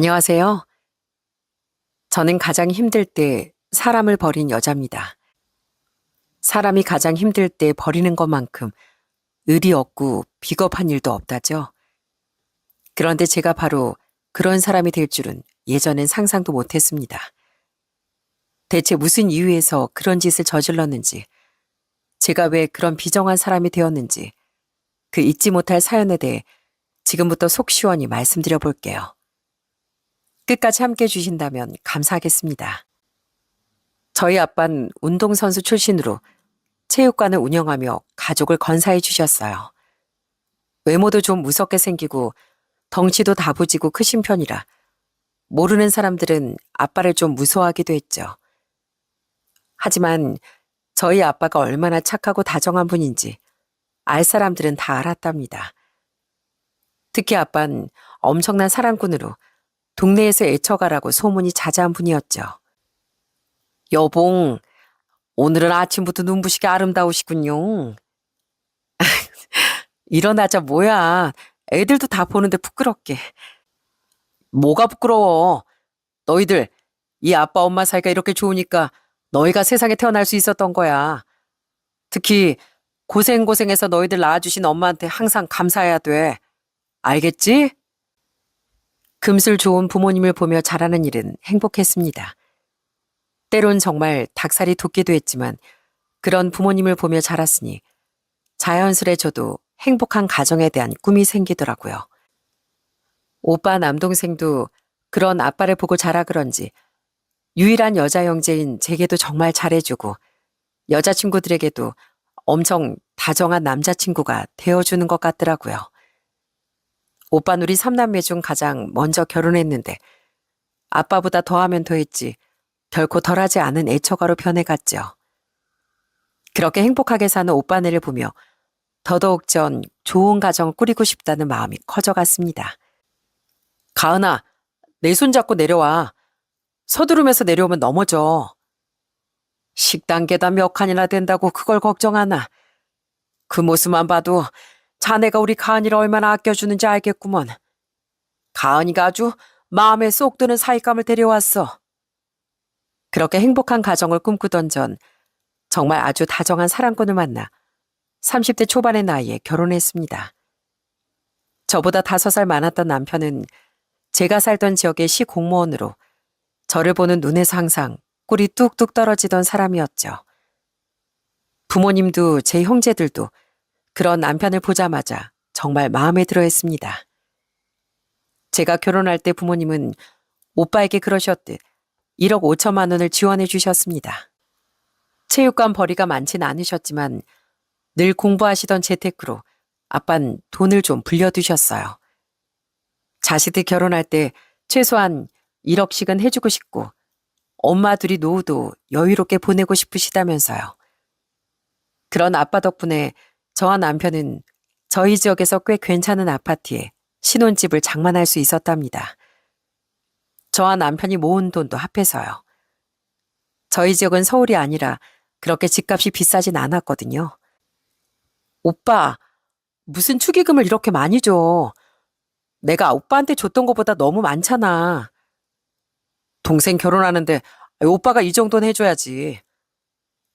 안녕하세요. 저는 가장 힘들 때 사람을 버린 여자입니다. 사람이 가장 힘들 때 버리는 것만큼 의리 없고 비겁한 일도 없다죠. 그런데 제가 바로 그런 사람이 될 줄은 예전엔 상상도 못했습니다. 대체 무슨 이유에서 그런 짓을 저질렀는지, 제가 왜 그런 비정한 사람이 되었는지, 그 잊지 못할 사연에 대해 지금부터 속 시원히 말씀드려 볼게요. 끝까지 함께 해주신다면 감사하겠습니다. 저희 아빠는 운동선수 출신으로 체육관을 운영하며 가족을 건사해 주셨어요. 외모도 좀 무섭게 생기고 덩치도 다부지고 크신 편이라 모르는 사람들은 아빠를 좀 무서워하기도 했죠. 하지만 저희 아빠가 얼마나 착하고 다정한 분인지 알 사람들은 다 알았답니다. 특히 아빠는 엄청난 사랑꾼으로 동네에서 애처가라고 소문이 자자한 분이었죠. 여봉, 오늘은 아침부터 눈부시게 아름다우시군요. 일어나자 뭐야. 애들도 다 보는데 부끄럽게. 뭐가 부끄러워. 너희들 이 아빠 엄마 사이가 이렇게 좋으니까 너희가 세상에 태어날 수 있었던 거야. 특히 고생고생해서 너희들 낳아주신 엄마한테 항상 감사해야 돼. 알겠지? 금슬 좋은 부모님을 보며 자라는 일은 행복했습니다. 때론 정말 닭살이 돋기도 했지만 그런 부모님을 보며 자랐으니 자연스레 저도 행복한 가정에 대한 꿈이 생기더라고요. 오빠 남동생도 그런 아빠를 보고 자라 그런지 유일한 여자 형제인 제게도 정말 잘해주고 여자친구들에게도 엄청 다정한 남자친구가 되어주는 것 같더라고요. 오빠는 우리 3남매 중 가장 먼저 결혼했는데 아빠보다 더하면 더했지 결코 덜하지 않은 애처가로 변해갔죠. 그렇게 행복하게 사는 오빠네를 보며 더더욱 전 좋은 가정을 꾸리고 싶다는 마음이 커져갔습니다. 가은아, 내 손 잡고 내려와. 서두르면서 내려오면 넘어져. 식당 계단 몇 칸이나 된다고 그걸 걱정하나. 그 모습만 봐도 자네가 우리 가은이를 얼마나 아껴주는지 알겠구먼. 가은이가 아주 마음에 쏙 드는 사윗감을 데려왔어. 그렇게 행복한 가정을 꿈꾸던 전 정말 아주 다정한 사랑꾼을 만나 30대 초반의 나이에 결혼했습니다. 저보다 5살 많았던 남편은 제가 살던 지역의 시 공무원으로 저를 보는 눈에서 항상 꿀이 뚝뚝 떨어지던 사람이었죠. 부모님도 제 형제들도 그런 남편을 보자마자 정말 마음에 들어 했습니다. 제가 결혼할 때 부모님은 오빠에게 그러셨듯 1억 5천만 원을 지원해 주셨습니다. 체육관 벌이가 많진 않으셨지만 늘 공부하시던 재테크로 아빤 돈을 좀 불려두셨어요. 자식들 결혼할 때 최소한 1억씩은 해주고 싶고 엄마 둘이 노후도 여유롭게 보내고 싶으시다면서요. 그런 아빠 덕분에 저와 남편은 저희 지역에서 꽤 괜찮은 아파트에 신혼집을 장만할 수 있었답니다. 저와 남편이 모은 돈도 합해서요. 저희 지역은 서울이 아니라 그렇게 집값이 비싸진 않았거든요. 오빠, 무슨 축의금을 이렇게 많이 줘. 내가 오빠한테 줬던 것보다 너무 많잖아. 동생 결혼하는데 오빠가 이 정도는 해줘야지.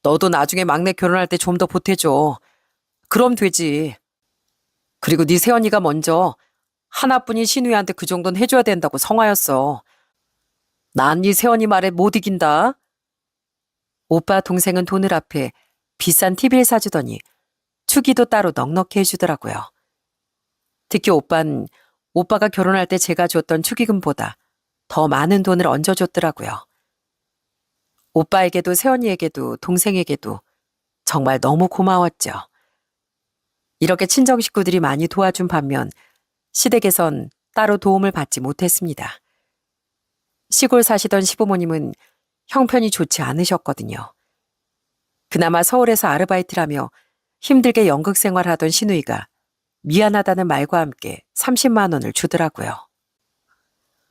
너도 나중에 막내 결혼할 때 좀 더 보태줘. 그럼 되지. 그리고 네 새언니가 먼저 하나뿐인 신우이한테 그 정도는 해줘야 된다고 성화였어. 난 네 새언니 말에 못 이긴다. 오빠 동생은 돈을 앞에 비싼 TV를 사주더니 축의도 따로 넉넉히 해주더라고요. 특히 오빠는 오빠가 결혼할 때 제가 줬던 축의금보다 더 많은 돈을 얹어줬더라고요. 오빠에게도 새언니에게도 동생에게도 정말 너무 고마웠죠. 이렇게 친정 식구들이 많이 도와준 반면 시댁에선 따로 도움을 받지 못했습니다. 시골 사시던 시부모님은 형편이 좋지 않으셨거든요. 그나마 서울에서 아르바이트를 하며 힘들게 연극 생활하던 시누이가 미안하다는 말과 함께 30만 원을 주더라고요.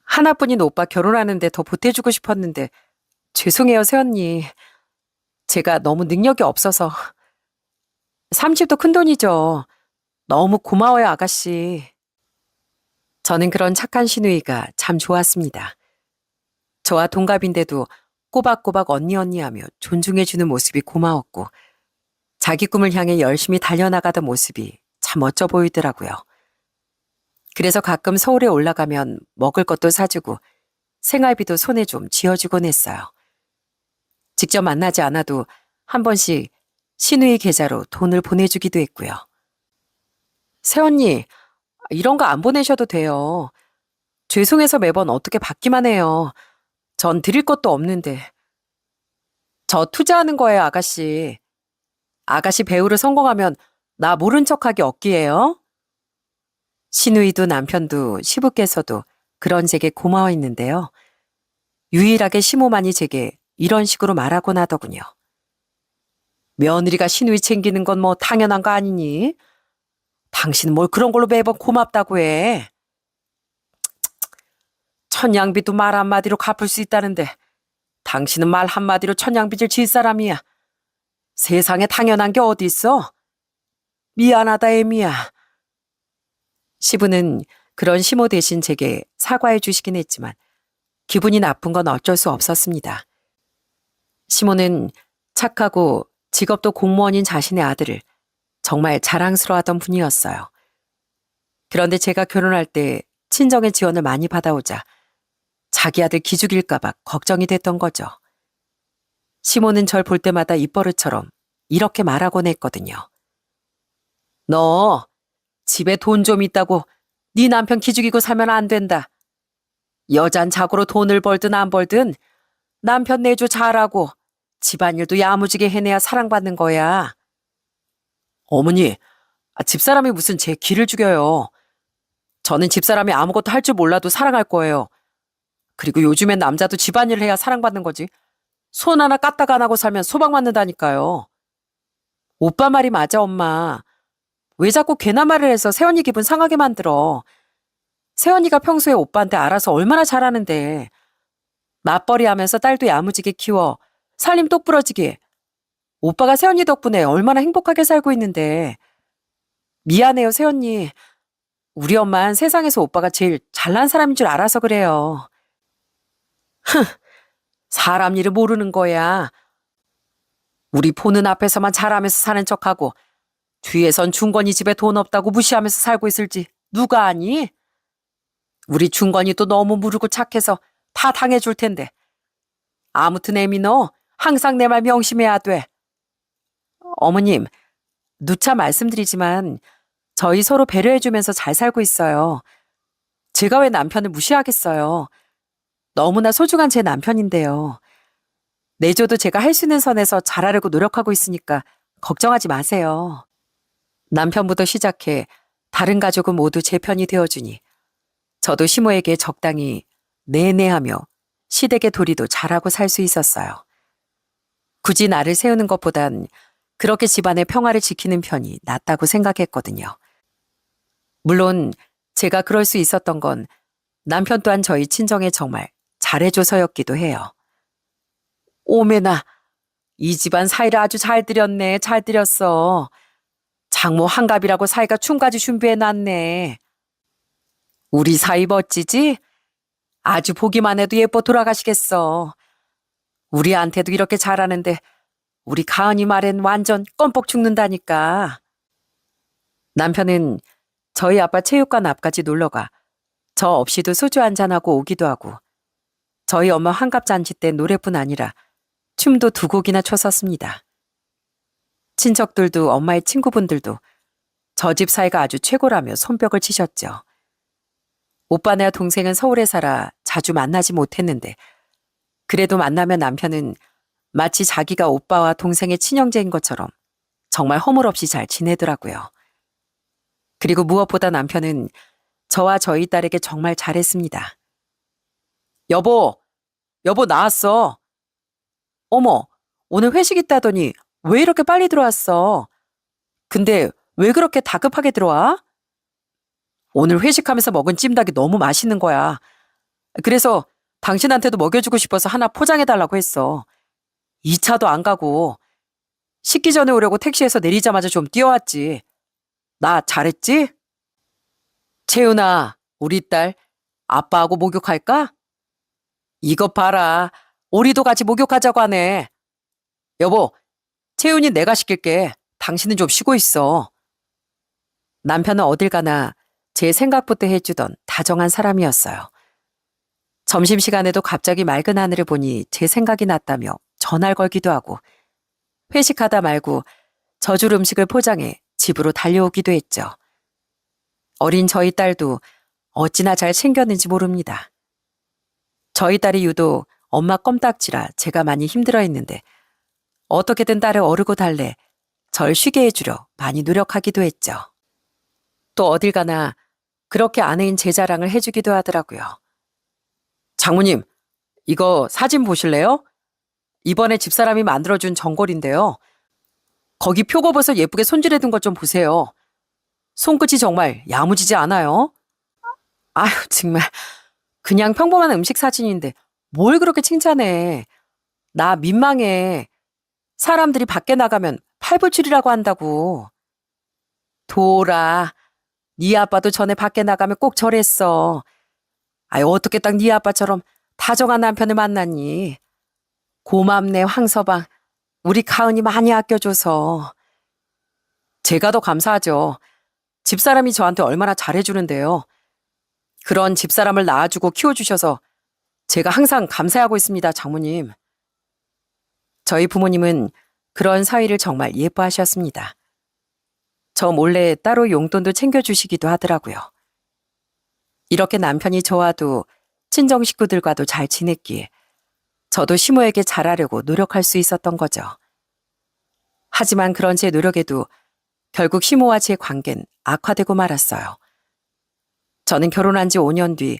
하나뿐인 오빠 결혼하는데 더 보태주고 싶었는데 죄송해요, 새언니. 제가 너무 능력이 없어서. 30도 큰 돈이죠. 너무 고마워요, 아가씨. 저는 그런 착한 시누이가 참 좋았습니다. 저와 동갑인데도 꼬박꼬박 언니 하며 존중해주는 모습이 고마웠고 자기 꿈을 향해 열심히 달려나가던 모습이 참 멋져 보이더라고요. 그래서 가끔 서울에 올라가면 먹을 것도 사주고 생활비도 손에 좀 쥐어주곤 했어요. 직접 만나지 않아도 한 번씩 시누이 계좌로 돈을 보내주기도 했고요. 새언니, 이런 거 안 보내셔도 돼요. 죄송해서 매번 어떻게 받기만 해요. 전 드릴 것도 없는데. 저 투자하는 거예요, 아가씨. 아가씨 배우를 성공하면 나 모른 척하기 없기에요. 시누이도 남편도 시부께서도 그런 제게 고마워했는데요. 유일하게 시모만이 제게 이런 식으로 말하곤 하더군요. 며느리가 시누이 챙기는 건 뭐 당연한 거 아니니? 당신은 뭘 그런 걸로 매번 고맙다고 해. 천냥비도 말 한마디로 갚을 수 있다는데 당신은 말 한마디로 천냥빚을 질 사람이야. 세상에 당연한 게 어디 있어? 미안하다, 애미야. 시부는 그런 시모 대신 제게 사과해 주시긴 했지만 기분이 나쁜 건 어쩔 수 없었습니다. 시모는 착하고 직업도 공무원인 자신의 아들을 정말 자랑스러워하던 분이었어요. 그런데 제가 결혼할 때 친정의 지원을 많이 받아오자 자기 아들 기죽일까봐 걱정이 됐던 거죠. 시모는 절 볼 때마다 입버릇처럼 이렇게 말하곤 했거든요. 너 집에 돈 좀 있다고 네 남편 기죽이고 살면 안 된다. 여잔 자고로 돈을 벌든 안 벌든 남편 내조 잘하고 집안일도 야무지게 해내야 사랑받는 거야. 어머니, 집사람이 무슨 제 기를 죽여요. 저는 집사람이 아무것도 할 줄 몰라도 사랑할 거예요. 그리고 요즘엔 남자도 집안일 해야 사랑받는 거지. 손 하나 까딱 안 하고 살면 소방 맞는다니까요. 오빠 말이 맞아, 엄마. 왜 자꾸 괜한 말을 해서 세연이 기분 상하게 만들어. 세연이가 평소에 오빠한테 알아서 얼마나 잘하는데. 맞벌이 하면서 딸도 야무지게 키워. 살림 똑부러지게. 오빠가 세연이 덕분에 얼마나 행복하게 살고 있는데. 미안해요, 세연이. 우리 엄만 세상에서 오빠가 제일 잘난 사람인 줄 알아서 그래요. 사람 일을 모르는 거야. 우리 보는 앞에서만 잘하면서 사는 척하고 뒤에선 중건이 집에 돈 없다고 무시하면서 살고 있을지 누가 아니? 우리 중건이 또 너무 무르고 착해서 다 당해줄 텐데. 아무튼 애미 너 항상 내 말 명심해야 돼. 어머님, 누차 말씀드리지만 저희 서로 배려해주면서 잘 살고 있어요. 제가 왜 남편을 무시하겠어요. 너무나 소중한 제 남편인데요. 내조도 제가 할 수 있는 선에서 잘하려고 노력하고 있으니까 걱정하지 마세요. 남편부터 시작해 다른 가족은 모두 제 편이 되어주니 저도 시모에게 적당히 내내하며 시댁의 도리도 잘하고 살 수 있었어요. 굳이 나를 세우는 것보단 그렇게 집안의 평화를 지키는 편이 낫다고 생각했거든요. 물론 제가 그럴 수 있었던 건 남편 또한 저희 친정에 정말 잘해줘서였기도 해요. 오메나, 이 집안 사이를 아주 잘 들였네, 잘 들였어. 장모 한갑이라고 사이가 춤까지 준비해놨네. 우리 사이 멋지지? 아주 보기만 해도 예뻐 돌아가시겠어. 우리한테도 이렇게 잘하는데 우리 가은이 말엔 완전 껌뻑 죽는다니까. 남편은 저희 아빠 체육관 앞까지 놀러가 저 없이도 소주 한잔하고 오기도 하고 저희 엄마 환갑잔치 때 노래뿐 아니라 춤도 두 곡이나 췄었습니다. 친척들도 엄마의 친구분들도 저 집 사이가 아주 최고라며 손뼉을 치셨죠. 오빠네와 동생은 서울에 살아 자주 만나지 못했는데 그래도 만나면 남편은 마치 자기가 오빠와 동생의 친형제인 것처럼 정말 허물없이 잘 지내더라고요. 그리고 무엇보다 남편은 저와 저희 딸에게 정말 잘했습니다. 여보, 여보 나왔어. 어머, 오늘 회식 있다더니 왜 이렇게 빨리 들어왔어? 근데 왜 그렇게 다급하게 들어와? 오늘 회식하면서 먹은 찜닭이 너무 맛있는 거야. 그래서 당신한테도 먹여주고 싶어서 하나 포장해달라고 했어. 2차도 안 가고 식기 전에 오려고 택시에서 내리자마자 좀 뛰어왔지. 나 잘했지? 채윤아, 우리 딸 아빠하고 목욕할까? 이것 봐라. 우리도 같이 목욕하자고 하네. 여보, 채윤이 내가 시킬게. 당신은 좀 쉬고 있어. 남편은 어딜 가나 제 생각부터 해주던 다정한 사람이었어요. 점심시간에도 갑자기 맑은 하늘을 보니 제 생각이 났다며 전화를 걸기도 하고 회식하다 말고 져줄 음식을 포장해 집으로 달려오기도 했죠. 어린 저희 딸도 어찌나 잘 챙겼는지 모릅니다. 저희 딸이 유독 엄마 껌딱지라 제가 많이 힘들어했는데 어떻게든 딸을 어르고 달래 절 쉬게 해주려 많이 노력하기도 했죠. 또 어딜 가나 그렇게 아내인 제 자랑을 해주기도 하더라고요. 장모님, 이거 사진 보실래요? 이번에 집사람이 만들어준 전골인데요. 거기 표고버섯 예쁘게 손질해둔 것 좀 보세요. 손끝이 정말 야무지지 않아요? 아휴, 정말. 그냥 평범한 음식 사진인데 뭘 그렇게 칭찬해. 나 민망해. 사람들이 밖에 나가면 팔불출이라고 한다고. 도라, 네 아빠도 전에 밖에 나가면 꼭 저랬어. 아유, 어떻게 딱 네 아빠처럼 다정한 남편을 만났니? 고맙네, 황서방. 우리 가은이 많이 아껴줘서. 제가 더 감사하죠. 집사람이 저한테 얼마나 잘해주는데요. 그런 집사람을 낳아주고 키워주셔서 제가 항상 감사하고 있습니다, 장모님. 저희 부모님은 그런 사위를 정말 예뻐하셨습니다. 저 몰래 따로 용돈도 챙겨주시기도 하더라고요. 이렇게 남편이 저와도 친정 식구들과도 잘 지냈기에 저도 시모에게 잘하려고 노력할 수 있었던 거죠. 하지만 그런 제 노력에도 결국 시모와 제 관계는 악화되고 말았어요. 저는 결혼한 지 5년 뒤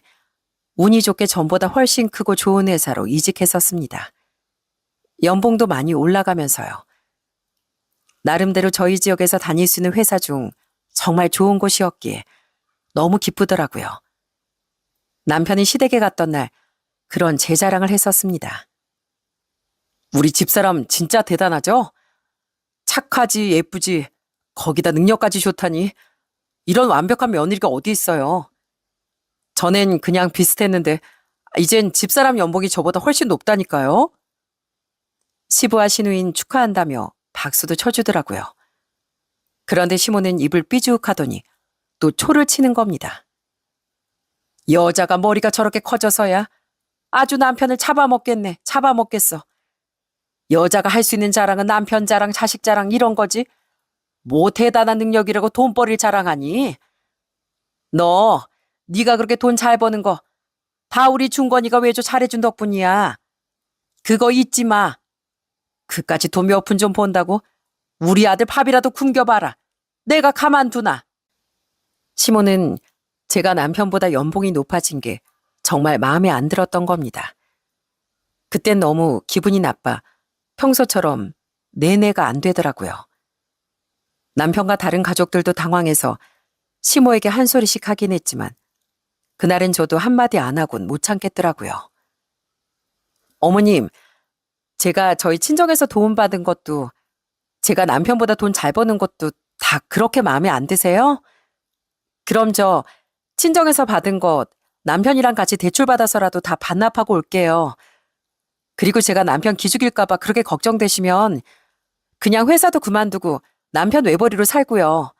운이 좋게 전보다 훨씬 크고 좋은 회사로 이직했었습니다. 연봉도 많이 올라가면서요. 나름대로 저희 지역에서 다닐 수 있는 회사 중 정말 좋은 곳이었기에 너무 기쁘더라고요. 남편이 시댁에 갔던 날 그런 제 자랑을 했었습니다. 우리 집사람 진짜 대단하죠? 착하지 예쁘지 거기다 능력까지 좋다니 이런 완벽한 며느리가 어디 있어요. 전엔 그냥 비슷했는데 이젠 집사람 연봉이 저보다 훨씬 높다니까요. 시부와 시누인 축하한다며 박수도 쳐주더라고요. 그런데 시모는 입을 삐죽하더니 또 초를 치는 겁니다. 여자가 머리가 저렇게 커져서야 아주 남편을 잡아먹겠네. 잡아먹겠어. 여자가 할 수 있는 자랑은 남편 자랑, 자식 자랑 이런 거지. 뭐 대단한 능력이라고 돈벌이를 자랑하니? 너, 네가 그렇게 돈 잘 버는 거 다 우리 중건이가 외조 잘해준 덕분이야. 그거 잊지 마. 그까지 돈 몇 푼 좀 번다고 우리 아들 밥이라도 굶겨봐라. 내가 가만두나. 시모는 제가 남편보다 연봉이 높아진 게 정말 마음에 안 들었던 겁니다. 그땐 너무 기분이 나빠 평소처럼 내내가 안 되더라고요. 남편과 다른 가족들도 당황해서 시모에게 한 소리씩 하긴 했지만 그날은 저도 한마디 안 하곤 못 참겠더라고요. 어머님, 제가 저희 친정에서 도움받은 것도 제가 남편보다 돈 잘 버는 것도 다 그렇게 마음에 안 드세요? 그럼 저 친정에서 받은 것 남편이랑 같이 대출받아서라도 다 반납하고 올게요. 그리고 제가 남편 기죽일까봐 그렇게 걱정되시면 그냥 회사도 그만두고 남편 외벌이로 살고요.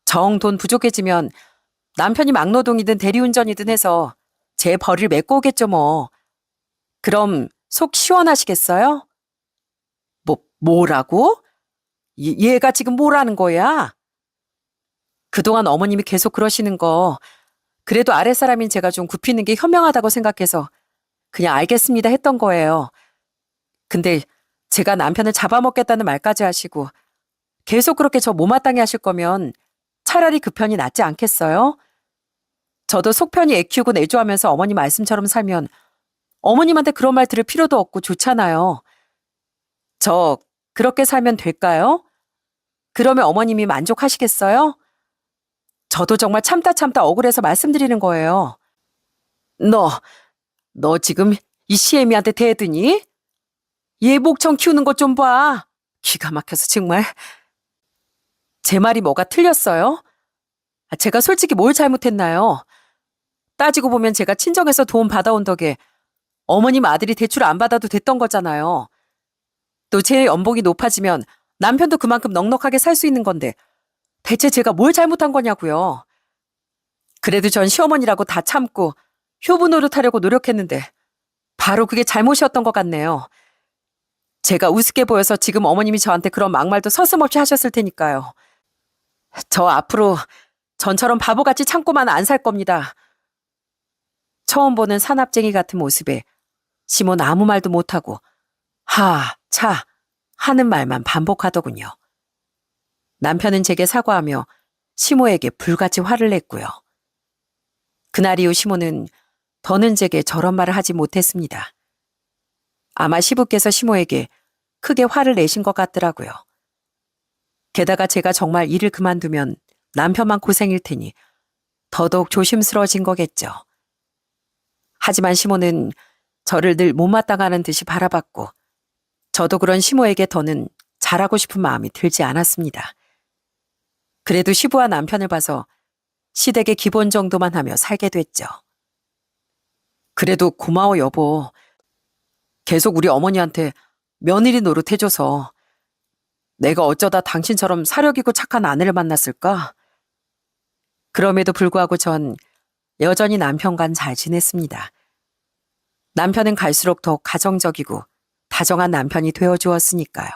정 돈 부족해지면 남편이 막노동이든 대리운전이든 해서 제 벌이를 메꿔 오겠죠 뭐. 그럼 속 시원하시겠어요? 뭐라고? 얘가 지금 뭐라는 거야? 그동안 어머님이 계속 그러시는 거 그래도 아랫사람인 제가 좀 굽히는 게 현명하다고 생각해서 그냥 알겠습니다 했던 거예요. 근데 제가 남편을 잡아먹겠다는 말까지 하시고 계속 그렇게 저 못마땅해 하실 거면 차라리 그 편이 낫지 않겠어요? 저도 속 편히 애 키우고 내조하면서 어머니 말씀처럼 살면 어머님한테 그런 말 들을 필요도 없고 좋잖아요. 저 그렇게 살면 될까요? 그러면 어머님이 만족하시겠어요? 저도 정말 참다 억울해서 말씀드리는 거예요. 너 지금 이 시애미한테 대드니? 얘 목청 키우는 것 좀 봐. 기가 막혀서 정말. 제 말이 뭐가 틀렸어요? 제가 솔직히 뭘 잘못했나요? 따지고 보면 제가 친정에서 도움 받아온 덕에 어머님 아들이 대출 안 받아도 됐던 거잖아요. 또 제 연봉이 높아지면 남편도 그만큼 넉넉하게 살 수 있는 건데 대체 제가 뭘 잘못한 거냐고요. 그래도 전 시어머니라고 다 참고 효부 노릇하려고 노력했는데 바로 그게 잘못이었던 것 같네요. 제가 우습게 보여서 지금 어머님이 저한테 그런 막말도 서슴없이 하셨을 테니까요. 저 앞으로 전처럼 바보같이 참고만 안 살 겁니다. 처음 보는 사납쟁이 같은 모습에 시몬 아무 말도 못하고 하, 차 하는 말만 반복하더군요. 남편은 제게 사과하며 시모에게 불같이 화를 냈고요. 그날 이후 시모는 더는 제게 저런 말을 하지 못했습니다. 아마 시부께서 시모에게 크게 화를 내신 것 같더라고요. 게다가 제가 정말 일을 그만두면 남편만 고생일 테니 더더욱 조심스러워진 거겠죠. 하지만 시모는 저를 늘 못마땅하는 듯이 바라봤고 저도 그런 시모에게 더는 잘하고 싶은 마음이 들지 않았습니다. 그래도 시부와 남편을 봐서 시댁의 기본 정도만 하며 살게 됐죠. 그래도 고마워 여보. 계속 우리 어머니한테 며느리 노릇해줘서 내가 어쩌다 당신처럼 사려기고 착한 아내를 만났을까? 그럼에도 불구하고 전 여전히 남편과는 잘 지냈습니다. 남편은 갈수록 더 가정적이고 다정한 남편이 되어주었으니까요.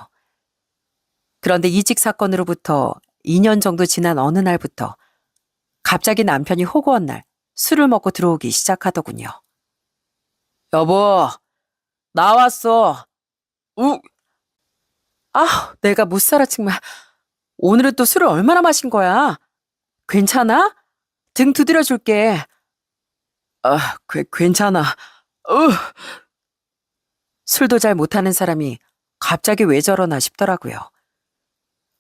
그런데 이직 사건으로부터 2년 정도 지난 어느 날부터 갑자기 남편이 호구한 날 술을 먹고 들어오기 시작하더군요. 여보, 나왔어. 내가 못 살아 정말. 오늘은 또 술을 얼마나 마신 거야? 괜찮아? 등 두드려 줄게. 괜찮아. 술도 잘 못하는 사람이 갑자기 왜 저러나 싶더라고요.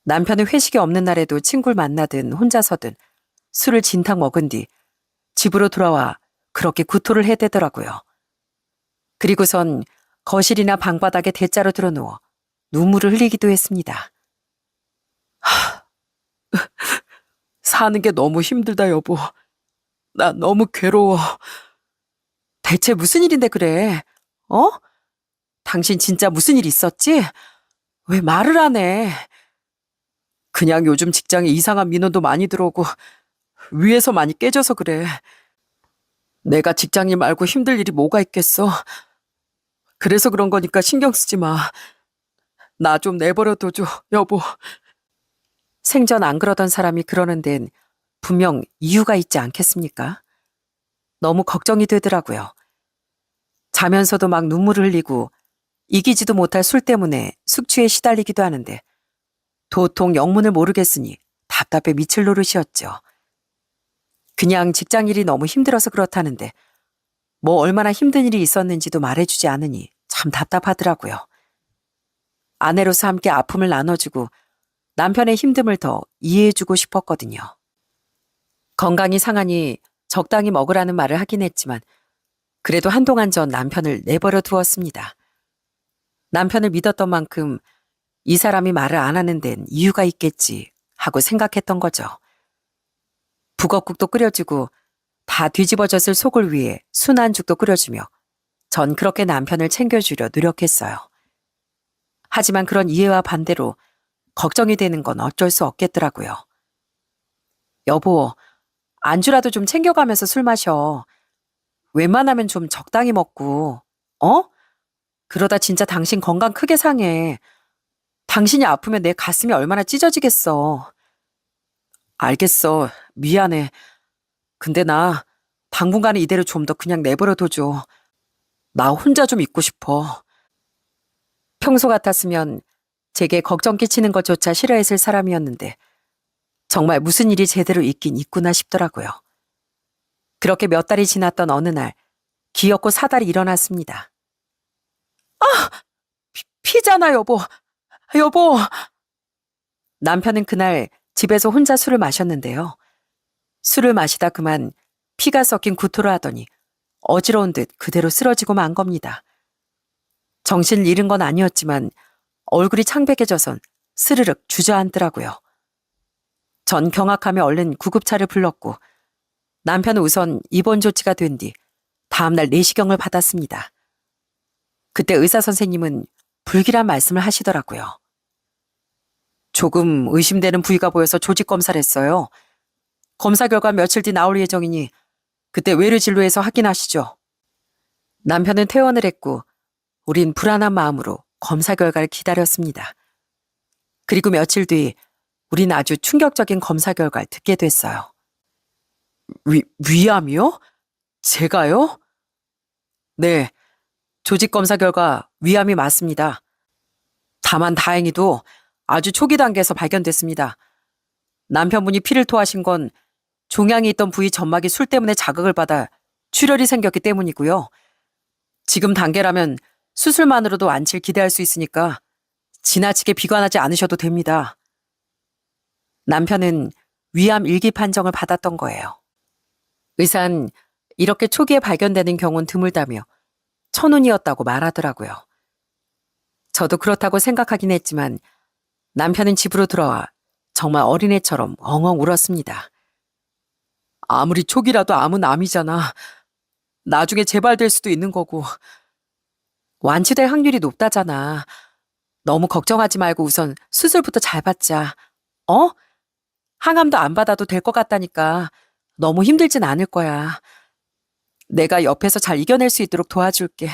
남편은 회식이 없는 날에도 친구를 만나든 혼자서든 술을 진탕 먹은 뒤 집으로 돌아와 그렇게 구토를 해대더라고요. 그리고선 거실이나 방바닥에 대자로 드러누워 눈물을 흘리기도 했습니다. 사는 게 너무 힘들다 여보. 나 너무 괴로워. 대체 무슨 일인데 그래? 당신 진짜 무슨 일 있었지? 왜 말을 안 해? 그냥 요즘 직장에 이상한 민원도 많이 들어오고 위에서 많이 깨져서 그래. 내가 직장일 말고 힘들 일이 뭐가 있겠어? 그래서 그런 거니까 신경 쓰지 마. 나 좀 내버려둬줘, 여보. 생전 안 그러던 사람이 그러는 데는 분명 이유가 있지 않겠습니까? 너무 걱정이 되더라고요. 자면서도 막 눈물을 흘리고 이기지도 못할 술 때문에 숙취에 시달리기도 하는데 도통 영문을 모르겠으니 답답해 미칠 노릇이었죠. 그냥 직장일이 너무 힘들어서 그렇다는데 뭐 얼마나 힘든 일이 있었는지도 말해주지 않으니 참 답답하더라고요. 아내로서 함께 아픔을 나눠주고 남편의 힘듦을 더 이해해주고 싶었거든요. 건강이 상하니 적당히 먹으라는 말을 하긴 했지만 그래도 한동안 전 남편을 내버려 두었습니다. 남편을 믿었던 만큼 이 사람이 말을 안 하는 데는 이유가 있겠지 하고 생각했던 거죠. 북엇국도 끓여주고 다 뒤집어졌을 속을 위해 순한죽도 끓여주며 전 그렇게 남편을 챙겨주려 노력했어요. 하지만 그런 이해와 반대로 걱정이 되는 건 어쩔 수 없겠더라고요. 여보, 안주라도 좀 챙겨가면서 술 마셔. 웬만하면 좀 적당히 먹고, 그러다 진짜 당신 건강 크게 상해. 당신이 아프면 내 가슴이 얼마나 찢어지겠어. 알겠어. 미안해. 근데 나 당분간은 이대로 좀 더 그냥 내버려 둬줘. 나 혼자 좀 있고 싶어. 평소 같았으면 제게 걱정 끼치는 것조차 싫어했을 사람이었는데 정말 무슨 일이 제대로 있긴 있구나 싶더라고요. 그렇게 몇 달이 지났던 어느 날 기어코 사달이 일어났습니다. 피잖아 여보. 여보. 남편은 그날 집에서 혼자 술을 마셨는데요. 술을 마시다 그만 피가 섞인 구토를 하더니 어지러운 듯 그대로 쓰러지고 만 겁니다. 정신을 잃은 건 아니었지만 얼굴이 창백해져선 스르륵 주저앉더라고요. 전 경악하며 얼른 구급차를 불렀고 남편은 우선 입원 조치가 된 뒤 다음날 내시경을 받았습니다. 그때 의사 선생님은 불길한 말씀을 하시더라고요. 조금 의심되는 부위가 보여서 조직 검사를 했어요. 검사 결과 며칠 뒤 나올 예정이니 그때 외래 진료에서 확인하시죠. 남편은 퇴원을 했고 우린 불안한 마음으로 검사 결과를 기다렸습니다. 그리고 며칠 뒤 우린 아주 충격적인 검사 결과를 듣게 됐어요. 위암이요? 제가요? 네, 조직 검사 결과 위암이 맞습니다. 다만 다행히도 아주 초기 단계에서 발견됐습니다. 남편분이 피를 토하신 건 종양이 있던 부위 점막이 술 때문에 자극을 받아 출혈이 생겼기 때문이고요. 지금 단계라면 수술만으로도 완치를 기대할 수 있으니까 지나치게 비관하지 않으셔도 됩니다. 남편은 위암 일기 판정을 받았던 거예요. 의사는 이렇게 초기에 발견되는 경우는 드물다며 천운이었다고 말하더라고요. 저도 그렇다고 생각하긴 했지만 남편은 집으로 들어와 정말 어린애처럼 엉엉 울었습니다. 아무리 초기라도 암은 암이잖아. 나중에 재발될 수도 있는 거고. 완치될 확률이 높다잖아. 너무 걱정하지 말고 우선 수술부터 잘 받자. 어? 항암도 안 받아도 될 것 같다니까. 너무 힘들진 않을 거야. 내가 옆에서 잘 이겨낼 수 있도록 도와줄게.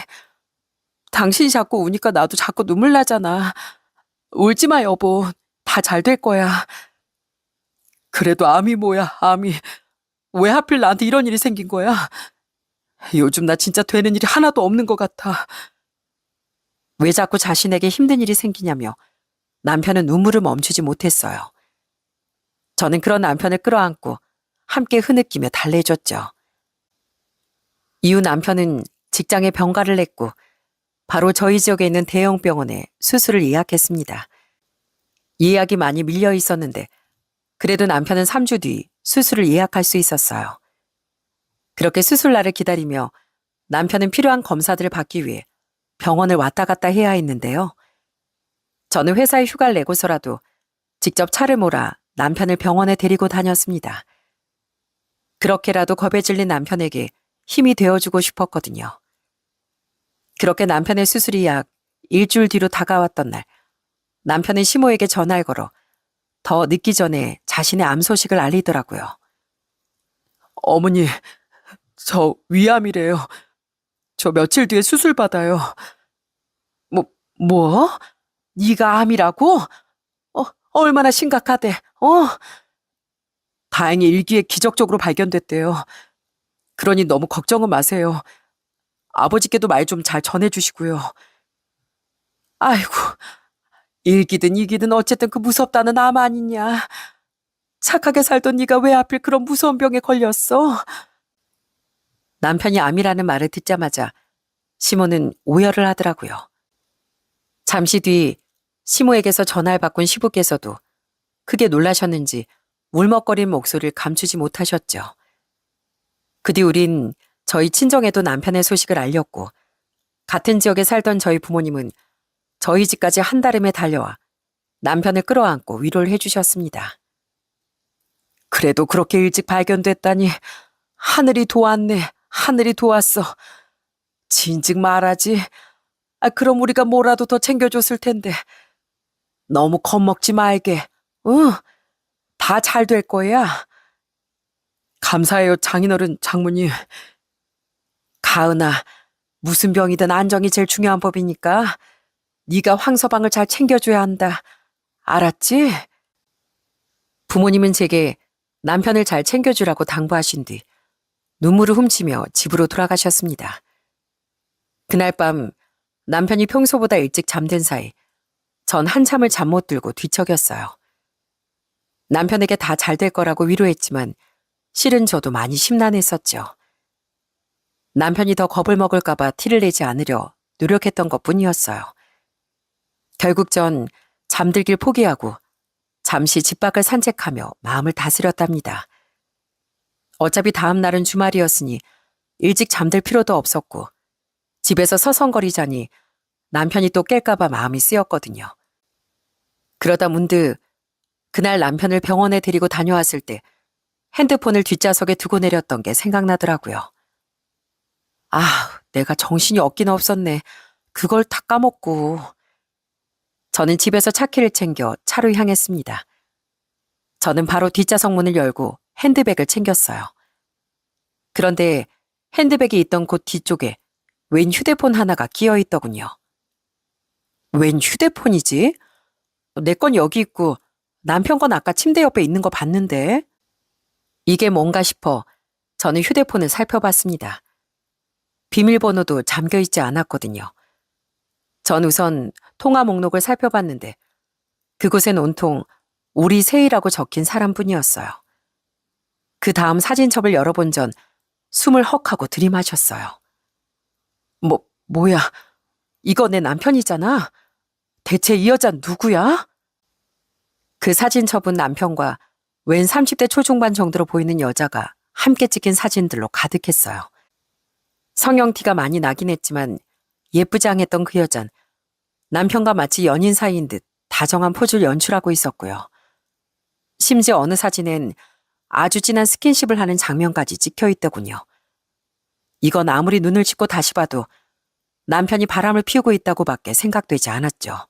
당신이 자꾸 우니까 나도 자꾸 눈물 나잖아. 울지 마, 여보. 다 잘 될 거야. 그래도 암이 뭐야, 암이. 왜 하필 나한테 이런 일이 생긴 거야? 요즘 나 진짜 되는 일이 하나도 없는 것 같아. 왜 자꾸 자신에게 힘든 일이 생기냐며 남편은 눈물을 멈추지 못했어요. 저는 그런 남편을 끌어안고 함께 흐느끼며 달래줬죠. 이후 남편은 직장에 병가를 냈고 바로 저희 지역에 있는 대형 병원에 수술을 예약했습니다. 예약이 많이 밀려 있었는데 그래도 남편은 3주 뒤 수술을 예약할 수 있었어요. 그렇게 수술날을 기다리며 남편은 필요한 검사들을 받기 위해 병원을 왔다 갔다 해야 했는데요. 저는 회사에 휴가를 내고서라도 직접 차를 몰아 남편을 병원에 데리고 다녔습니다. 그렇게라도 겁에 질린 남편에게 힘이 되어주고 싶었거든요. 그렇게 남편의 수술이 약 일주일 뒤로 다가왔던 날, 남편은 시모에게 전화를 걸어 더 늦기 전에 자신의 암 소식을 알리더라고요. 어머니, 저 위암이래요. 저 며칠 뒤에 수술 받아요. 뭐? 네가 암이라고? 얼마나 심각하대? 다행히 일기에 기적적으로 발견됐대요. 그러니 너무 걱정은 마세요. 아버지께도 말 좀 잘 전해주시고요. 아이고, 일기든 이기든 어쨌든 그 무섭다는 암 아니냐. 착하게 살던 네가 왜 하필 그런 무서운 병에 걸렸어? 남편이 암이라는 말을 듣자마자 시모는 오열을 하더라고요. 잠시 뒤 시모에게서 전화를 바꾼 시부께서도 크게 놀라셨는지 울먹거리는 목소리를 감추지 못하셨죠. 그 뒤 우린 저희 친정에도 남편의 소식을 알렸고 같은 지역에 살던 저희 부모님은 저희 집까지 한달음에 달려와 남편을 끌어안고 위로를 해주셨습니다. 그래도 그렇게 일찍 발견됐다니 하늘이 도왔네. 하늘이 도왔어. 진즉 말하지. 그럼 우리가 뭐라도 더 챙겨줬을 텐데. 너무 겁먹지 말게. 응, 다 잘 될 거야. 감사해요, 장인어른, 장모님. 가은아, 무슨 병이든 안정이 제일 중요한 법이니까 네가 황서방을 잘 챙겨줘야 한다. 알았지? 부모님은 제게 남편을 잘 챙겨주라고 당부하신 뒤 눈물을 훔치며 집으로 돌아가셨습니다. 그날 밤 남편이 평소보다 일찍 잠든 사이 전 한참을 잠 못 들고 뒤척였어요. 남편에게 다 잘 될 거라고 위로했지만 실은 저도 많이 심란했었죠. 남편이 더 겁을 먹을까봐 티를 내지 않으려 노력했던 것뿐이었어요. 결국 전 잠들길 포기하고 잠시 집 밖을 산책하며 마음을 다스렸답니다. 어차피 다음 날은 주말이었으니 일찍 잠들 필요도 없었고 집에서 서성거리자니 남편이 또 깰까봐 마음이 쓰였거든요. 그러다 문득 그날 남편을 병원에 데리고 다녀왔을 때 핸드폰을 뒷좌석에 두고 내렸던 게 생각나더라고요. 아, 내가 정신이 없긴 없었네. 그걸 다 까먹고. 저는 집에서 차키를 챙겨 차로 향했습니다. 저는 바로 뒷좌석 문을 열고 핸드백을 챙겼어요. 그런데 핸드백이 있던 곳 뒤쪽에 웬 휴대폰 하나가 끼어 있더군요. 웬 휴대폰이지? 내 건 여기 있고 남편 건 아까 침대 옆에 있는 거 봤는데? 이게 뭔가 싶어 저는 휴대폰을 살펴봤습니다. 비밀번호도 잠겨 있지 않았거든요. 전 우선 통화 목록을 살펴봤는데 그곳엔 온통 우리 세이라고 적힌 사람뿐이었어요. 그 다음 사진첩을 열어본 전 숨을 헉하고 들이마셨어요. 뭐야? 이거 내 남편이잖아? 대체 이 여잔 누구야? 그 사진첩은 남편과 웬 30대 초중반 정도로 보이는 여자가 함께 찍힌 사진들로 가득했어요. 성형 티가 많이 나긴 했지만 예쁘장했던 그 여잔 남편과 마치 연인 사이인 듯 다정한 포즈를 연출하고 있었고요. 심지어 어느 사진엔 아주 진한 스킨십을 하는 장면까지 찍혀 있더군요. 이건 아무리 눈을 씻고 다시 봐도 남편이 바람을 피우고 있다고밖에 생각되지 않았죠.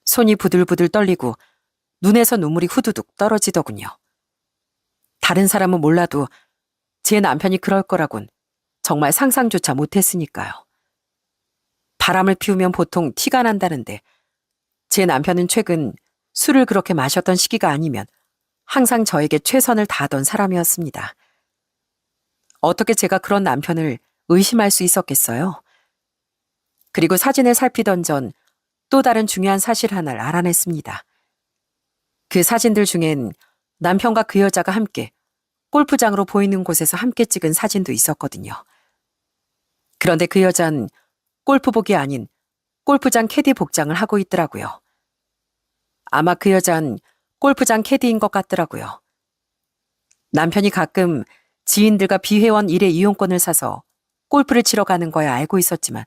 손이 부들부들 떨리고 눈에서 눈물이 후두둑 떨어지더군요. 다른 사람은 몰라도 제 남편이 그럴 거라곤 정말 상상조차 못했으니까요. 바람을 피우면 보통 티가 난다는데 제 남편은 최근 술을 그렇게 마셨던 시기가 아니면 항상 저에게 최선을 다하던 사람이었습니다. 어떻게 제가 그런 남편을 의심할 수 있었겠어요? 그리고 사진을 살피던 전 또 다른 중요한 사실 하나를 알아냈습니다. 그 사진들 중엔 남편과 그 여자가 함께 골프장으로 보이는 곳에서 함께 찍은 사진도 있었거든요. 그런데 그 여잔 골프복이 아닌 골프장 캐디 복장을 하고 있더라고요. 아마 그 여잔 골프장 캐디인 것 같더라고요. 남편이 가끔 지인들과 비회원 일회 이용권을 사서 골프를 치러 가는 거야 알고 있었지만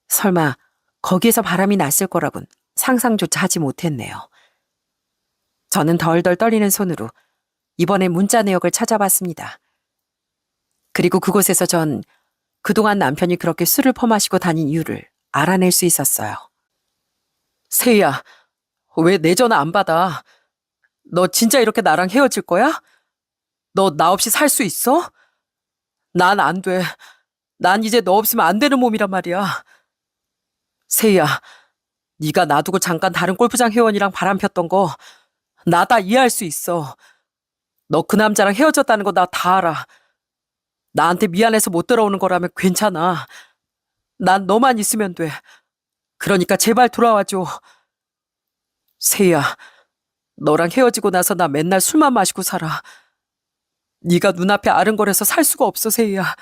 설마 거기에서 바람이 났을 거라곤 상상조차 하지 못했네요. 저는 덜덜 떨리는 손으로 이번에 문자 내역을 찾아봤습니다. 그리고 그곳에서 전 그동안 남편이 그렇게 술을 퍼마시고 다닌 이유를 알아낼 수 있었어요. 세희야, 왜 내 전화 안 받아? 너 진짜 이렇게 나랑 헤어질 거야? 너 나 없이 살 수 있어? 난 안 돼. 난 이제 너 없으면 안 되는 몸이란 말이야. 세희야, 네가 놔두고 잠깐 다른 골프장 회원이랑 바람 폈던 거 나 다 이해할 수 있어. 너 그 남자랑 헤어졌다는 거 나 다 알아. 나한테 미안해서 못 돌아오는 거라면 괜찮아. 난 너만 있으면 돼. 그러니까 제발 돌아와줘. 세희야, 너랑 헤어지고 나서 나 맨날 술만 마시고 살아. 네가 눈앞에 아른거려서 살 수가 없어, 세희야.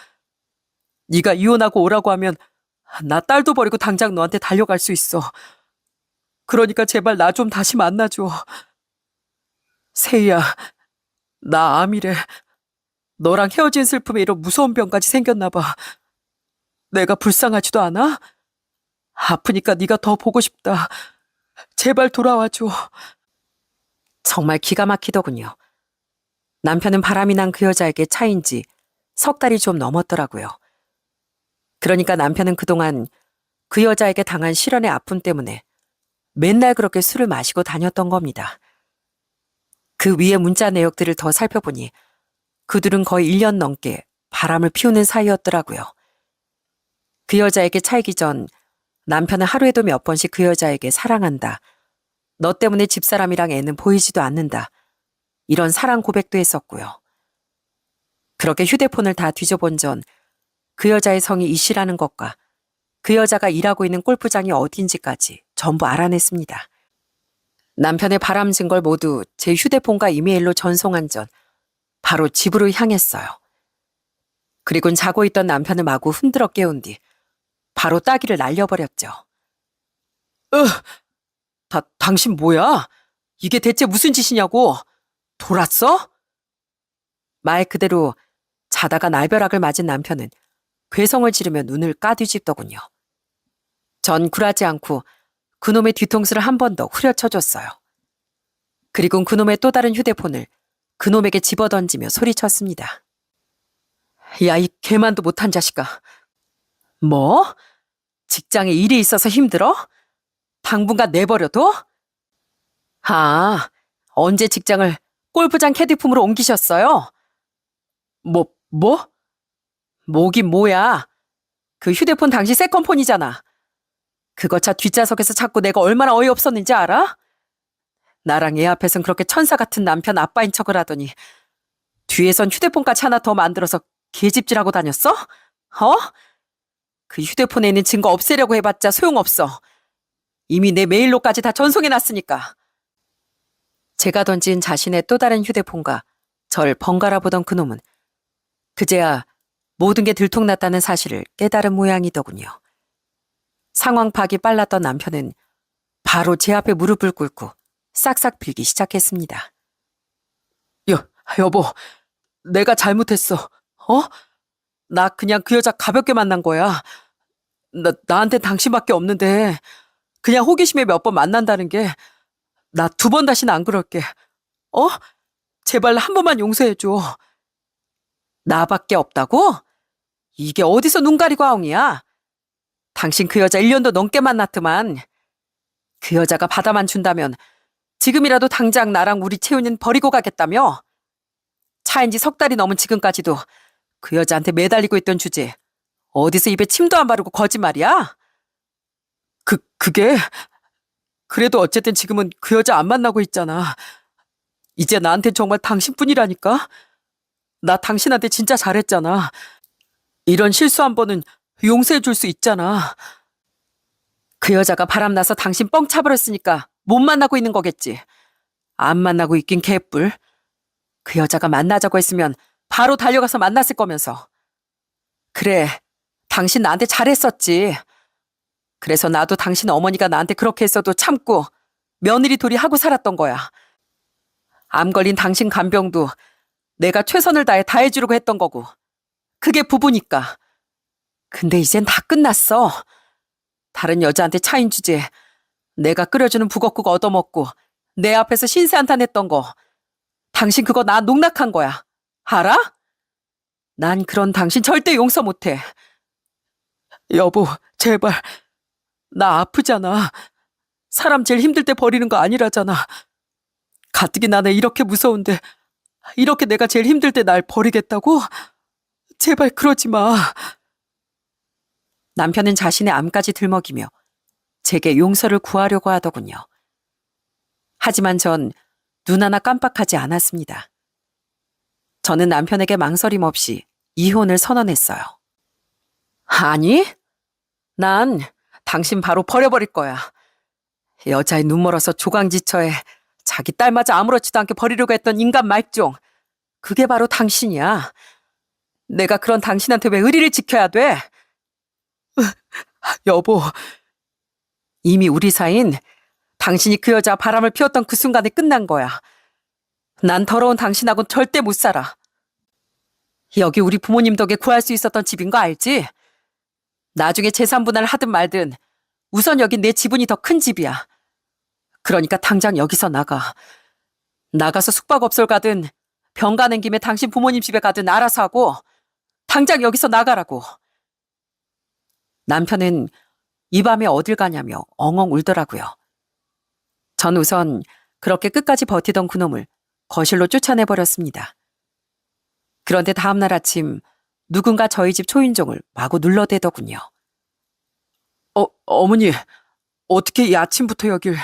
네가 이혼하고 오라고 하면 나 딸도 버리고 당장 너한테 달려갈 수 있어. 그러니까 제발 나 좀 다시 만나줘. 세희야, 나 암이래. 너랑 헤어진 슬픔에 이런 무서운 병까지 생겼나 봐. 내가 불쌍하지도 않아? 아프니까 네가 더 보고 싶다. 제발 돌아와줘. 정말 기가 막히더군요. 남편은 바람이 난 그 여자에게 차인 지 석 달이 좀 넘었더라고요. 그러니까 남편은 그동안 그 여자에게 당한 실연의 아픔 때문에 맨날 그렇게 술을 마시고 다녔던 겁니다. 그 위에 문자 내역들을 더 살펴보니 그들은 거의 1년 넘게 바람을 피우는 사이였더라고요. 그 여자에게 차이기 전 남편은 하루에도 몇 번씩 그 여자에게 사랑한다. 너 때문에 집사람이랑 애는 보이지도 않는다. 이런 사랑 고백도 했었고요. 그렇게 휴대폰을 다 뒤져본 전 그 여자의 성이 이 씨라는 것과 그 여자가 일하고 있는 골프장이 어딘지까지 전부 알아냈습니다. 남편의 바람진 걸 모두 제 휴대폰과 이메일로 전송한 전 바로 집으로 향했어요. 그리곤 자고 있던 남편을 마구 흔들어 깨운 뒤 바로 따귀를 날려버렸죠. 당신 뭐야? 이게 대체 무슨 짓이냐고? 돌았어? 말 그대로 자다가 날벼락을 맞은 남편은 괴성을 지르며 눈을 까뒤집더군요. 전 굴하지 않고 그놈의 뒤통수를 한 번 더 후려쳐줬어요. 그리고 그놈의 또 다른 휴대폰을 그놈에게 집어던지며 소리쳤습니다. 야, 이 개만도 못한 자식아. 뭐? 직장에 일이 있어서 힘들어? 당분간 내버려둬? 아, 언제 직장을 골프장 캐디품으로 옮기셨어요? 뭐? 뭐긴 뭐야. 그 휴대폰 당시 세컨폰이잖아. 그거 차 뒷좌석에서 자꾸 내가 얼마나 어이없었는지 알아? 나랑 애 앞에선 그렇게 천사 같은 남편 아빠인 척을 하더니 뒤에선 휴대폰까지 하나 더 만들어서 개집질하고 다녔어? 그 휴대폰에 있는 증거 없애려고 해봤자 소용없어. 이미 내 메일로까지 다 전송해놨으니까. 제가 던진 자신의 또 다른 휴대폰과 절 번갈아 보던 그놈은 그제야 모든 게 들통났다는 사실을 깨달은 모양이더군요. 상황 파악이 빨랐던 남편은 바로 제 앞에 무릎을 꿇고 싹싹 빌기 시작했습니다. 여보, 내가 잘못했어. 나 그냥 그 여자 가볍게 만난 거야. 나한테 당신밖에 없는데 그냥 호기심에 몇 번 만난다는 게 나 2번 다시는 안 그럴게. 제발 한 번만 용서해줘. 나밖에 없다고? 이게 어디서 눈 가리고 아웅이야? 당신 그 여자 1년도 넘게 만났더만. 그 여자가 받아만 준다면 지금이라도 당장 나랑 우리 채훈이는 버리고 가겠다며? 차인 지 3달이 넘은 지금까지도 그 여자한테 매달리고 있던 주제 어디서 입에 침도 안 바르고 거짓말이야? 그게 그래도 어쨌든 지금은 그 여자 안 만나고 있잖아. 이제 나한텐 정말 당신뿐이라니까. 나 당신한테 진짜 잘했잖아. 이런 실수 한 번은 용서해 줄 수 있잖아. 그 여자가 바람나서 당신 뻥 차버렸으니까 못 만나고 있는 거겠지. 안 만나고 있긴 개뿔. 그 여자가 만나자고 했으면 바로 달려가서 만났을 거면서. 그래, 당신 나한테 잘했었지. 그래서 나도 당신 어머니가 나한테 그렇게 했어도 참고 며느리 도리 하고 살았던 거야. 암 걸린 당신 간병도 내가 최선을 다해 다 해주려고 했던 거고. 그게 부부니까. 근데 이젠 다 끝났어. 다른 여자한테 차인 주제에 내가 끓여주는 북엇국 얻어먹고 내 앞에서 신세한탄했던 거. 당신 그거 나 농락한 거야. 알아? 난 그런 당신 절대 용서 못해. 여보, 제발. 나 아프잖아. 사람 제일 힘들 때 버리는 거 아니라잖아. 가뜩이 나네 이렇게 무서운데 이렇게 내가 제일 힘들 때 날 버리겠다고? 제발 그러지 마. 남편은 자신의 암까지 들먹이며 제게 용서를 구하려고 하더군요. 하지만 전 눈 하나 깜빡하지 않았습니다. 저는 남편에게 망설임 없이 이혼을 선언했어요. 아니, 난 당신 바로 버려버릴 거야. 여자의 눈멀어서 조강지처에 자기 딸마저 아무렇지도 않게 버리려고 했던 인간 말종. 그게 바로 당신이야. 내가 그런 당신한테 왜 의리를 지켜야 돼? 여보, 이미 우리 사이는 당신이 그 여자 바람을 피웠던 그 순간에 끝난 거야. 난 더러운 당신하고는 절대 못 살아. 여기 우리 부모님 덕에 구할 수 있었던 집인 거 알지? 나중에 재산 분할을 하든 말든 우선 여긴 내 지분이 더 큰 집이야. 그러니까 당장 여기서 나가. 나가서 숙박업소를 가든 병 가는 김에 당신 부모님 집에 가든 알아서 하고 당장 여기서 나가라고. 남편은 이 밤에 어딜 가냐며 엉엉 울더라고요. 전 우선 그렇게 끝까지 버티던 그놈을 거실로 쫓아내버렸습니다. 그런데 다음날 아침 누군가 저희 집 초인종을 마구 눌러대더군요. 어머니, 어떻게 이 아침부터 여길...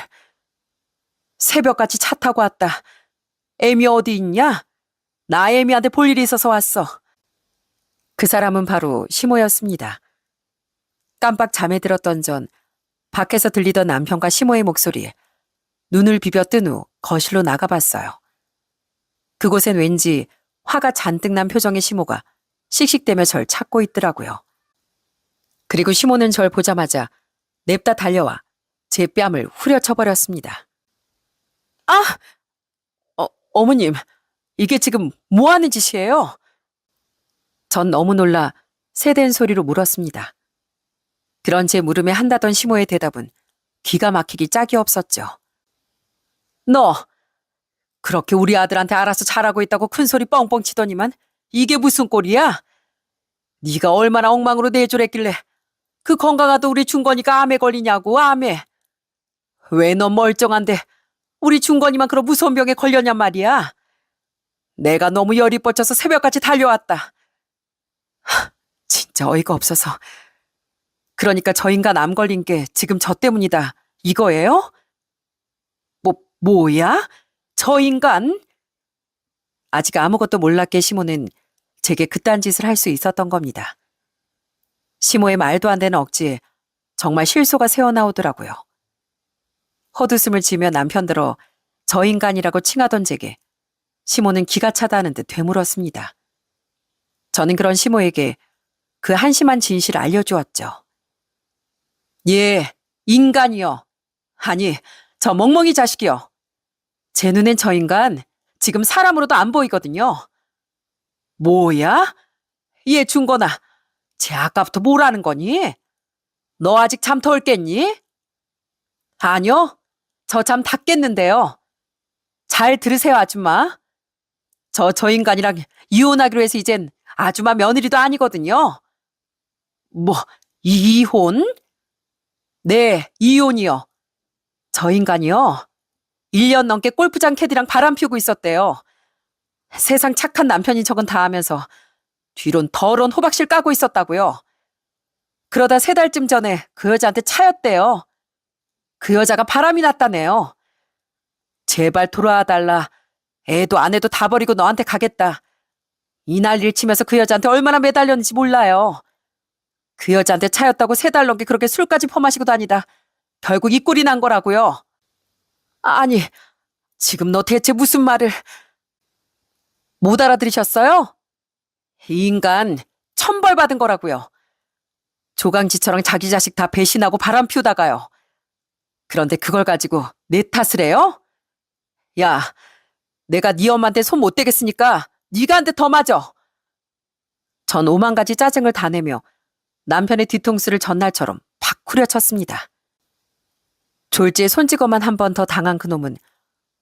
새벽같이 차 타고 왔다. 애미 어디 있냐? 나 애미한테 볼 일이 있어서 왔어. 그 사람은 바로 시모였습니다. 깜빡 잠에 들었던 전 밖에서 들리던 남편과 시모의 목소리에 눈을 비벼 뜬 후 거실로 나가봤어요. 그곳엔 왠지 화가 잔뜩 난 표정의 시모가 씩씩대며 절 찾고 있더라고요. 그리고 시모는 절 보자마자 냅다 달려와 제 뺨을 후려쳐버렸습니다. 아! 어머님, 이게 지금 뭐 하는 짓이에요? 전 너무 놀라 세댄 소리로 물었습니다. 그런 제 물음에 한다던 시모의 대답은 기가 막히기 짝이 없었죠. 너 그렇게 우리 아들한테 알아서 잘하고 있다고 큰소리 뻥뻥 치더니만 이게 무슨 꼴이야? 네가 얼마나 엉망으로 내조랬길래 그 건강하던 우리 준건이가 암에 걸리냐고, 암에. 왜 넌 멀쩡한데 우리 준건이만 그런 무서운 병에 걸렸냔 말이야. 내가 너무 열이 뻗쳐서 새벽같이 달려왔다. 진짜 어이가 없어서. 그러니까 저 인간 암 걸린 게 지금 저 때문이다, 이거예요? 뭐야? 저 인간? 아직 아무것도 몰랐기에 시모는 제게 그딴 짓을 할 수 있었던 겁니다. 시모의 말도 안 되는 억지에 정말 실소가 새어나오더라고요. 헛웃음을 지며 남편들어 저 인간이라고 칭하던 제게 시모는 기가 차다는 듯 되물었습니다. 저는 그런 시모에게 그 한심한 진실을 알려주었죠. 예, 인간이요. 아니, 저 멍멍이 자식이요. 제 눈엔 저 인간 지금 사람으로도 안 보이거든요. 뭐야? 얘 준거나, 쟤 아까부터 뭐라는 거니? 너 아직 잠 덜 깼니? 아니요, 저 잠 다 깼는데요. 잘 들으세요, 아줌마. 저 인간이랑 이혼하기로 해서 이젠 아줌마 며느리도 아니거든요. 뭐, 이혼? 네, 이혼이요. 저 인간이요. 1년 넘게 골프장 캐디랑 바람 피우고 있었대요. 세상 착한 남편인 척은 다 하면서 뒤론 더러운 호박실 까고 있었다고요. 그러다 3달쯤 전에 그 여자한테 차였대요. 그 여자가 바람이 났다네요. 제발 돌아와달라. 애도 아내도 다 버리고 너한테 가겠다. 이 난리를 치면서 그 여자한테 얼마나 매달렸는지 몰라요. 그 여자한테 차였다고 3달 넘게 그렇게 술까지 퍼마시고 다니다 결국 이 꼴이 난 거라고요. 아니, 지금 너 대체 무슨 말을... 못 알아들으셨어요? 이 인간 천벌 받은 거라고요. 조강지처럼 자기 자식 다 배신하고 바람 피우다가요. 그런데 그걸 가지고 내 탓을 해요? 야, 내가 네 엄마한테 손 못 대겠으니까 네가 한 대 더 맞아. 전 5만 가지 짜증을 다 내며 남편의 뒤통수를 전날처럼 팍 후려쳤습니다. 졸지에 손찌검만 한 번 더 당한 그놈은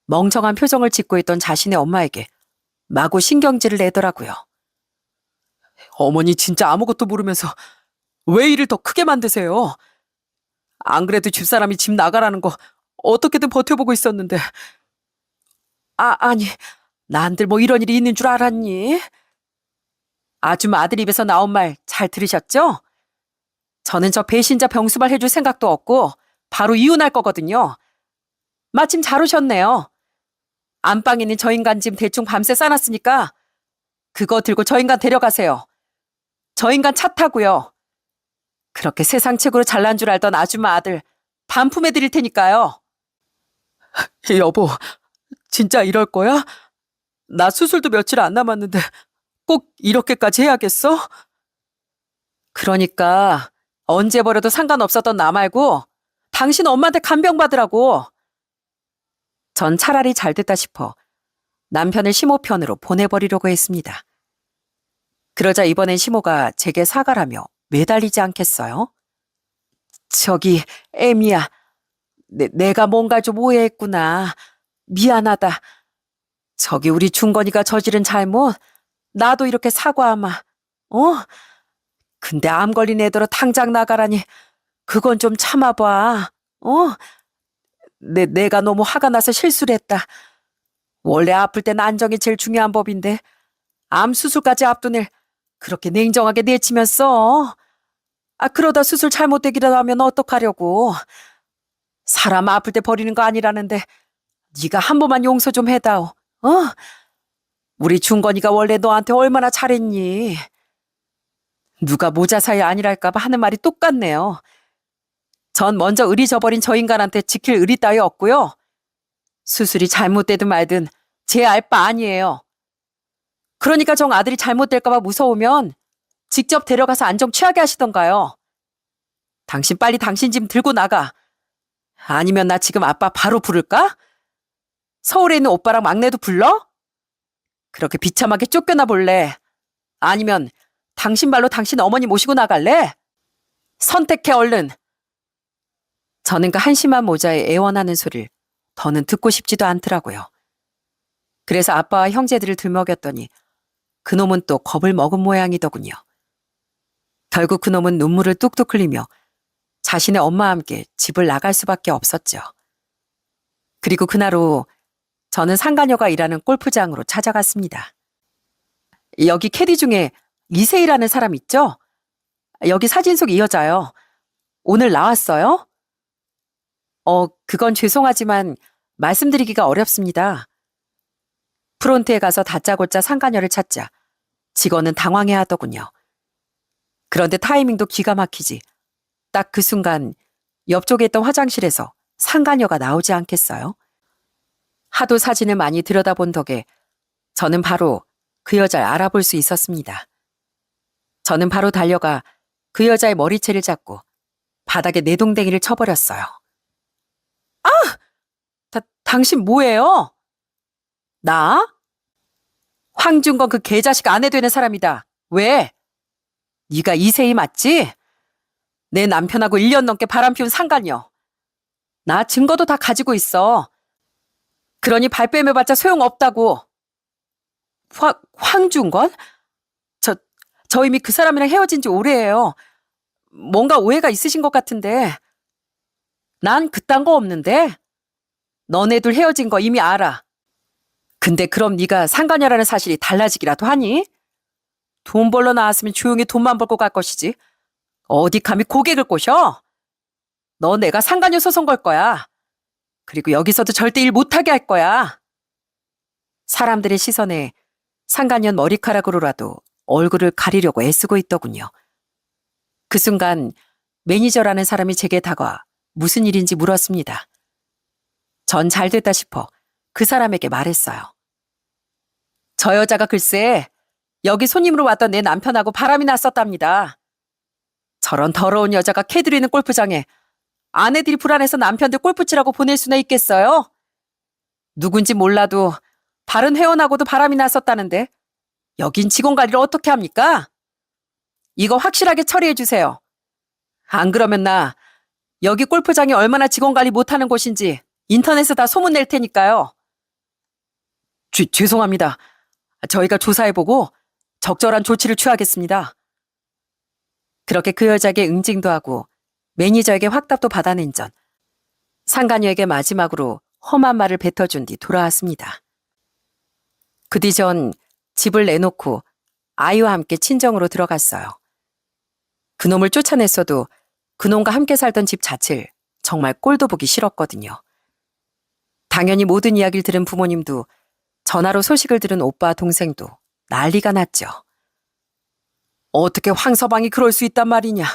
멍청한 표정을 짓고 있던 자신의 엄마에게 마구 신경질을 내더라고요. 어머니 진짜 아무것도 모르면서 왜 일을 더 크게 만드세요? 안 그래도 집사람이 집 나가라는 거 어떻게든 버텨보고 있었는데. 아니, 난들 뭐 이런 일이 있는 줄 알았니? 아줌마 아들 입에서 나온 말 잘 들으셨죠? 저는 저 배신자 병수발 해줄 생각도 없고 바로 이혼할 거거든요. 마침 잘 오셨네요. 안방에 있는 저 인간 짐 대충 밤새 싸놨으니까 그거 들고 저 인간 데려가세요. 저 인간 차 타고요. 그렇게 세상 최고로 잘난 줄 알던 아줌마 아들 반품해 드릴 테니까요. 여보, 진짜 이럴 거야? 나 수술도 며칠 안 남았는데 꼭 이렇게까지 해야겠어? 그러니까 언제 버려도 상관없었던 나 말고 당신 엄마한테 간병받으라고. 전 차라리 잘 됐다 싶어 남편을 시모 편으로 보내버리려고 했습니다. 그러자 이번엔 시모가 제게 사과라며 매달리지 않겠어요? 저기, 애미야. 내가 뭔가 좀 오해했구나. 미안하다. 저기 우리 준건이가 저지른 잘못 나도 이렇게 사과하마. 어? 근데 암 걸린 애들어 당장 나가라니 그건 좀 참아봐. 어? 내가 너무 화가 나서 실수를 했다. 원래 아플 땐 안정이 제일 중요한 법인데 암 수술까지 앞둔 애 그렇게 냉정하게 내치면서 그러다 수술 잘못되기라도 하면 어떡하려고. 사람 아플 때 버리는 거 아니라는데 네가 한 번만 용서 좀 해다오. 어? 우리 준건이가 원래 너한테 얼마나 잘했니. 누가 모자 사이 아니랄까 봐 하는 말이 똑같네요. 전 먼저 의리 저버린 저 인간한테 지킬 의리 따위 없고요. 수술이 잘못되든 말든 제 알 바 아니에요. 그러니까 정 아들이 잘못될까 봐 무서우면 직접 데려가서 안정 취하게 하시던가요. 당신 빨리 당신 짐 들고 나가. 아니면 나 지금 아빠 바로 부를까? 서울에 있는 오빠랑 막내도 불러? 그렇게 비참하게 쫓겨나 볼래? 아니면 당신 발로 당신 어머니 모시고 나갈래? 선택해 얼른. 저는 그 한심한 모자에 애원하는 소리를 더는 듣고 싶지도 않더라고요. 그래서 아빠와 형제들을 들먹였더니 그놈은 또 겁을 먹은 모양이더군요. 결국 그놈은 눈물을 뚝뚝 흘리며 자신의 엄마와 함께 집을 나갈 수밖에 없었죠. 그리고 그날 오후 저는 상가녀가 일하는 골프장으로 찾아갔습니다. 여기 캐디 중에 이세희라는 사람 있죠? 여기 사진 속 이 여자요. 오늘 나왔어요? 그건 죄송하지만 말씀드리기가 어렵습니다. 프론트에 가서 다짜고짜 상가녀를 찾자 직원은 당황해 하더군요. 그런데 타이밍도 기가 막히지. 딱 그 순간 옆쪽에 있던 화장실에서 상가녀가 나오지 않겠어요? 하도 사진을 많이 들여다본 덕에 저는 바로 그 여자를 알아볼 수 있었습니다. 저는 바로 달려가 그 여자의 머리채를 잡고 바닥에 내동댕이를 쳐버렸어요. 아! 당신 뭐예요? 나? 황준건 그 개자식 아내 되는 사람이다. 왜? 네가 이세희 맞지? 내 남편하고 1년 넘게 바람 피운 상간녀. 나 증거도 다 가지고 있어. 그러니 발뺌해봤자 소용없다고. 황준건? 저 이미 그 사람이랑 헤어진 지 오래예요. 뭔가 오해가 있으신 것 같은데. 난 그딴 거 없는데. 너네들 헤어진 거 이미 알아. 근데 그럼 네가 상간녀라는 사실이 달라지기라도 하니? 돈 벌러 나왔으면 조용히 돈만 벌고 갈 것이지. 어디 감히 고객을 꼬셔? 너 내가 상간녀 소송 걸 거야. 그리고 여기서도 절대 일 못하게 할 거야. 사람들의 시선에 상간녀 머리카락으로라도 얼굴을 가리려고 애쓰고 있더군요. 그 순간 매니저라는 사람이 제게 다가와 무슨 일인지 물었습니다. 전 잘됐다 싶어 그 사람에게 말했어요. 저 여자가 글쎄 여기 손님으로 왔던 내 남편하고 바람이 났었답니다. 저런 더러운 여자가 캐들이 있는 골프장에 아내들이 불안해서 남편들 골프 치라고 보낼 수나 있겠어요? 누군지 몰라도 다른 회원하고도 바람이 났었다는데 여긴 직원 관리를 어떻게 합니까? 이거 확실하게 처리해 주세요. 안 그러면 나 여기 골프장이 얼마나 직원 관리 못하는 곳인지 인터넷에 다 소문 낼 테니까요. 죄송합니다. 저희가 조사해보고 적절한 조치를 취하겠습니다. 그렇게 그 여자에게 응징도 하고 매니저에게 확답도 받아낸 전 상간녀에게 마지막으로 험한 말을 뱉어준 뒤 돌아왔습니다. 그 뒤 전 집을 내놓고 아이와 함께 친정으로 들어갔어요. 그놈을 쫓아냈어도 그놈과 함께 살던 집 자체를 정말 꼴도 보기 싫었거든요. 당연히 모든 이야기를 들은 부모님도 전화로 소식을 들은 오빠 동생도 난리가 났죠. 어떻게 황서방이 그럴 수 있단 말이냐.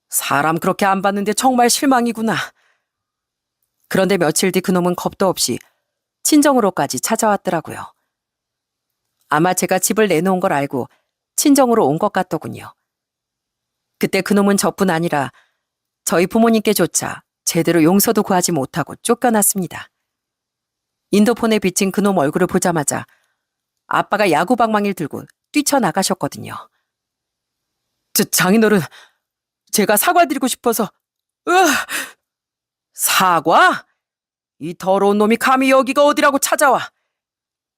사람 그렇게 안 봤는데 정말 실망이구나. 그런데 며칠 뒤 그놈은 겁도 없이 친정으로까지 찾아왔더라고요. 아마 제가 집을 내놓은 걸 알고 친정으로 온 것 같더군요. 그때 그놈은 저뿐 아니라 저희 부모님께조차 제대로 용서도 구하지 못하고 쫓겨났습니다. 인도폰에 비친 그놈 얼굴을 보자마자 아빠가 야구방망이를 들고 뛰쳐나가셨거든요. 장인어른, 제가 사과드리고 싶어서. 사과? 이 더러운 놈이 감히 여기가 어디라고 찾아와.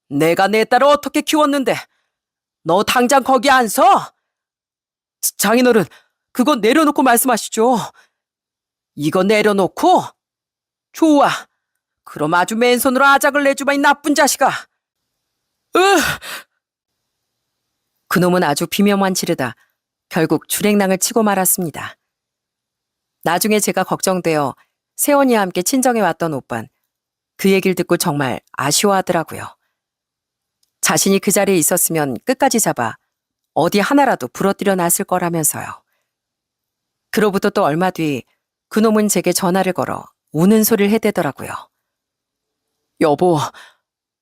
내가 내 딸을 어떻게 키웠는데 너 당장 거기 안 서? 장인어른, 그건 내려놓고 말씀하시죠. 이거 내려놓고? 좋아. 그럼 아주 맨손으로 아작을 내주마 이 나쁜 자식아. 그놈은 아주 비명만 지르다 결국 줄행랑을 치고 말았습니다. 나중에 제가 걱정되어 세원이와 함께 친정에 왔던 오빤 그 얘기를 듣고 정말 아쉬워하더라고요. 자신이 그 자리에 있었으면 끝까지 잡아 어디 하나라도 부러뜨려 놨을 거라면서요. 그로부터 또 얼마 뒤 그놈은 제게 전화를 걸어 우는 소리를 해대더라고요. 여보,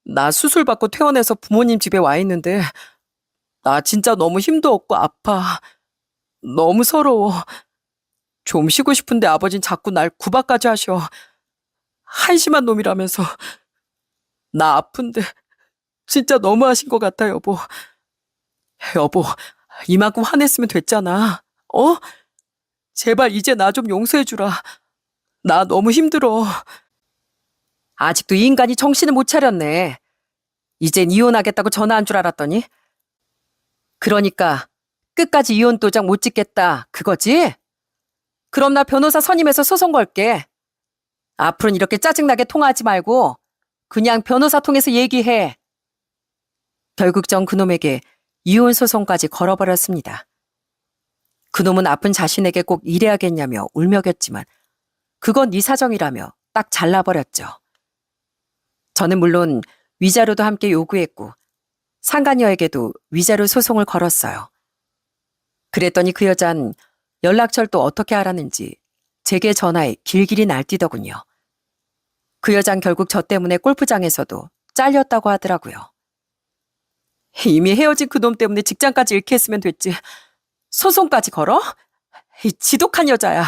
나 수술 받고 퇴원해서 부모님 집에 와 있는데 나 진짜 너무 힘도 없고 아파. 너무 서러워. 좀 쉬고 싶은데 아버진 자꾸 날 구박까지 하셔. 한심한 놈이라면서. 나 아픈데 진짜 너무하신 것 같아, 여보. 여보, 이만큼 화냈으면 됐잖아. 제발 이제 나 좀 용서해주라. 나 너무 힘들어. 아직도 이 인간이 정신을 못 차렸네. 이젠 이혼하겠다고 전화한 줄 알았더니. 그러니까 끝까지 이혼 도장 못 찍겠다 그거지? 그럼 나 변호사 선임해서 소송 걸게. 앞으로는 이렇게 짜증나게 통화하지 말고 그냥 변호사 통해서 얘기해. 결국 전 그놈에게 이혼 소송까지 걸어버렸습니다. 그놈은 아픈 자신에게 꼭 이래야겠냐며 울먹였지만 그건 네 사정이라며 딱 잘라버렸죠. 저는 물론 위자료도 함께 요구했고 상간녀에게도 위자료 소송을 걸었어요. 그랬더니 그 여잔 연락처를 또 어떻게 알았는지 제게 전화해 길길이 날뛰더군요. 그 여잔 결국 저 때문에 골프장에서도 잘렸다고 하더라고요. 이미 헤어진 그놈 때문에 직장까지 잃게 했으면 됐지. 소송까지 걸어? 이 지독한 여자야.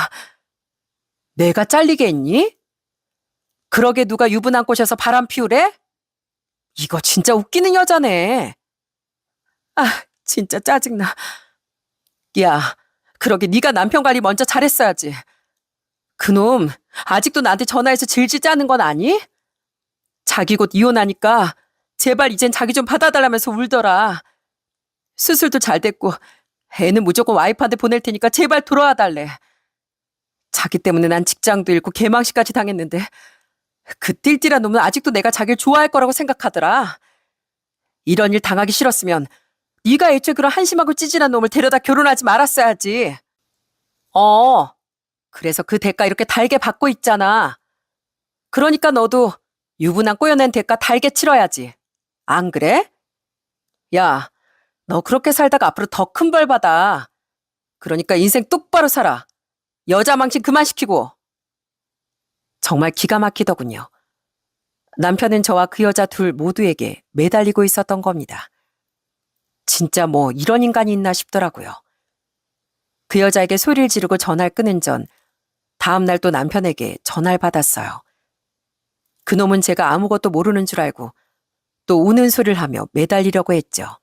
내가 잘리게 했니? 그러게 누가 유부남 꼬셔서 바람 피우래? 이거 진짜 웃기는 여자네. 아, 진짜 짜증나. 야, 그러게 네가 남편 관리 먼저 잘했어야지. 그놈 아직도 나한테 전화해서 질질 짜는 건 아니? 자기 곧 이혼하니까 제발 이젠 자기 좀 받아달라면서 울더라. 수술도 잘 됐고 애는 무조건 와이프한테 보낼 테니까 제발 돌아와 달래. 자기 때문에 난 직장도 잃고 개망신까지 당했는데 그 띨띨한 놈은 아직도 내가 자기를 좋아할 거라고 생각하더라. 이런 일 당하기 싫었으면 네가 애초에 그런 한심하고 찌질한 놈을 데려다 결혼하지 말았어야지. 그래서 그 대가 이렇게 달게 받고 있잖아. 그러니까 너도 유부남 꼬여낸 대가 달게 치러야지. 안 그래? 야, 너 그렇게 살다가 앞으로 더 큰 벌 받아. 그러니까 인생 똑바로 살아. 여자 망신 그만 시키고. 정말 기가 막히더군요. 남편은 저와 그 여자 둘 모두에게 매달리고 있었던 겁니다. 진짜 뭐 이런 인간이 있나 싶더라고요. 그 여자에게 소리를 지르고 전화를 끊은 전 다음 날 또 남편에게 전화를 받았어요. 그놈은 제가 아무것도 모르는 줄 알고 또 우는 소리를 하며 매달리려고 했죠.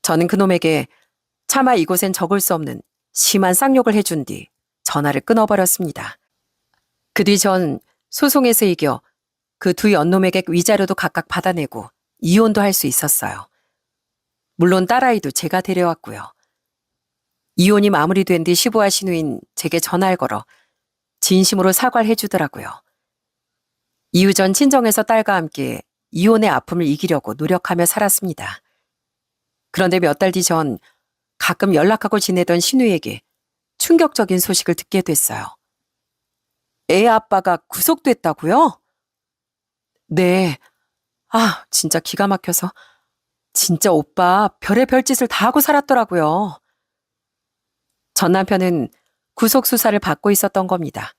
저는 그놈에게 차마 이곳엔 적을 수 없는 심한 쌍욕을 해준 뒤 전화를 끊어버렸습니다. 그 뒤 전 소송에서 이겨 그 두 연놈에게 위자료도 각각 받아내고 이혼도 할 수 있었어요. 물론 딸아이도 제가 데려왔고요. 이혼이 마무리된 뒤 시부와 시누인 제게 전화를 걸어 진심으로 사과를 해주더라고요. 이후 전 친정에서 딸과 함께 이혼의 아픔을 이기려고 노력하며 살았습니다. 그런데 몇 달 뒤 전 가끔 연락하고 지내던 시누이에게 충격적인 소식을 듣게 됐어요. 애 아빠가 구속됐다고요? 네. 아, 진짜 기가 막혀서. 진짜 오빠 별의 별짓을 다 하고 살았더라고요. 전 남편은 구속 수사를 받고 있었던 겁니다.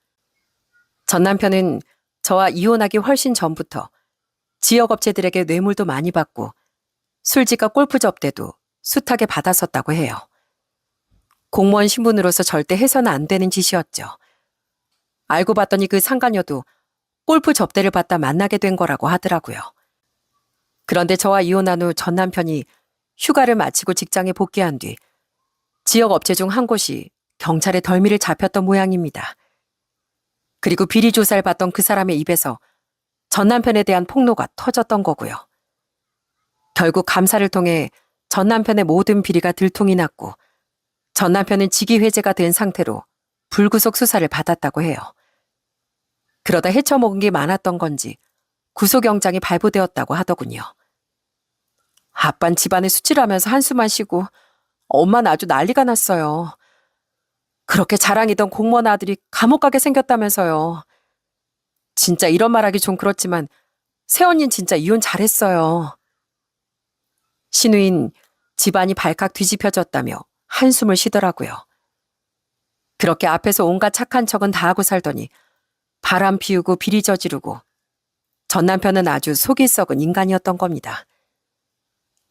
전 남편은 저와 이혼하기 훨씬 전부터 지역 업체들에게 뇌물도 많이 받고 술집과 골프 접대도 숱하게 받았었다고 해요. 공무원 신분으로서 절대 해서는 안 되는 짓이었죠. 알고 봤더니 그 상간녀도 골프 접대를 받다 만나게 된 거라고 하더라고요. 그런데 저와 이혼한 후 전 남편이 휴가를 마치고 직장에 복귀한 뒤 지역 업체 중 한 곳이 경찰에 덜미를 잡혔던 모양입니다. 그리고 비리 조사를 받던 그 사람의 입에서 전 남편에 대한 폭로가 터졌던 거고요. 결국 감사를 통해 전 남편의 모든 비리가 들통이 났고 전 남편은 직위 회제가 된 상태로 불구속 수사를 받았다고 해요. 그러다 헤쳐먹은 게 많았던 건지 구속영장이 발부되었다고 하더군요. 아빤 집안에 수치라면서 한숨만 쉬고 엄마는 아주 난리가 났어요. 그렇게 자랑이던 공무원 아들이 감옥 가게 생겼다면서요. 진짜 이런 말하기 좀 그렇지만 새언니는 진짜 이혼 잘했어요. 시누인 집안이 발칵 뒤집혀졌다며 한숨을 쉬더라고요. 그렇게 앞에서 온갖 착한 척은 다 하고 살더니 바람 피우고 비리 저지르고 전 남편은 아주 속이 썩은 인간이었던 겁니다.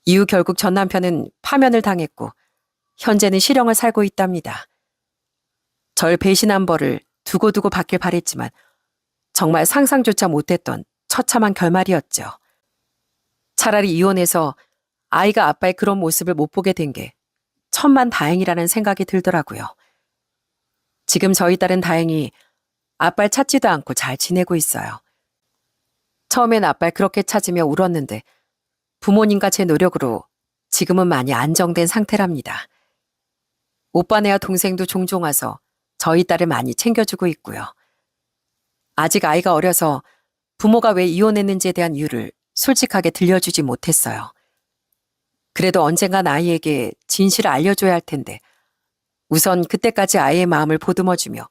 이후 결국 전 남편은 파면을 당했고 현재는 실형을 살고 있답니다. 절 배신한 벌을 두고두고 받길 바랬지만 정말 상상조차 못했던 처참한 결말이었죠. 차라리 이혼해서 아이가 아빠의 그런 모습을 못 보게 된 게 천만 다행이라는 생각이 들더라고요. 지금 저희 딸은 다행히 아빠를 찾지도 않고 잘 지내고 있어요. 처음엔 아빠를 그렇게 찾으며 울었는데 부모님과 제 노력으로 지금은 많이 안정된 상태랍니다. 오빠네와 동생도 종종 와서 저희 딸을 많이 챙겨주고 있고요. 아직 아이가 어려서 부모가 왜 이혼했는지에 대한 이유를 솔직하게 들려주지 못했어요. 그래도 언젠간 아이에게 진실을 알려줘야 할 텐데 우선 그때까지 아이의 마음을 보듬어주며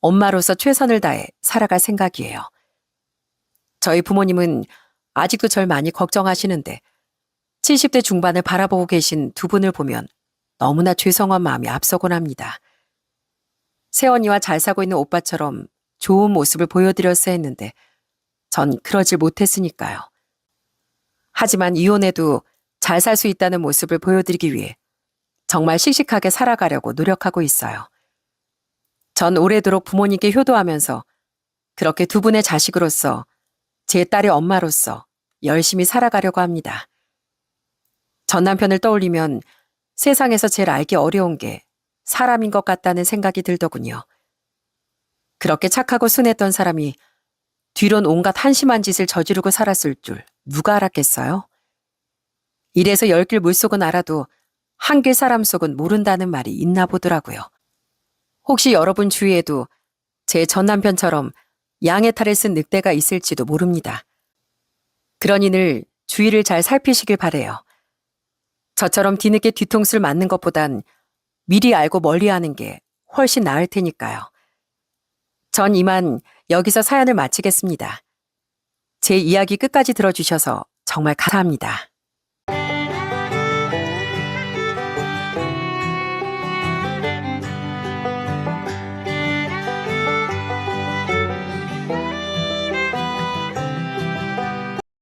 엄마로서 최선을 다해 살아갈 생각이에요. 저희 부모님은 아직도 절 많이 걱정하시는데 70대 중반을 바라보고 계신 두 분을 보면 너무나 죄송한 마음이 앞서곤 합니다. 새언니와 잘 사고 있는 오빠처럼 좋은 모습을 보여드렸어야 했는데 전 그러질 못했으니까요. 하지만 이혼해도 잘 살 수 있다는 모습을 보여드리기 위해 정말 씩씩하게 살아가려고 노력하고 있어요. 전 오래도록 부모님께 효도하면서 그렇게 두 분의 자식으로서 제 딸의 엄마로서 열심히 살아가려고 합니다. 전 남편을 떠올리면 세상에서 제일 알기 어려운 게 사람인 것 같다는 생각이 들더군요. 그렇게 착하고 순했던 사람이 뒤론 온갖 한심한 짓을 저지르고 살았을 줄 누가 알았겠어요? 이래서 열길 물속은 알아도 한길 사람 속은 모른다는 말이 있나 보더라고요. 혹시 여러분 주위에도 제 전 남편처럼 양의 탈을 쓴 늑대가 있을지도 모릅니다. 그러니 늘 주위를 잘 살피시길 바래요. 저처럼 뒤늦게 뒤통수를 맞는 것보단 미리 알고 멀리하는 게 훨씬 나을 테니까요. 전 이만 여기서 사연을 마치겠습니다. 제 이야기 끝까지 들어주셔서 정말 감사합니다.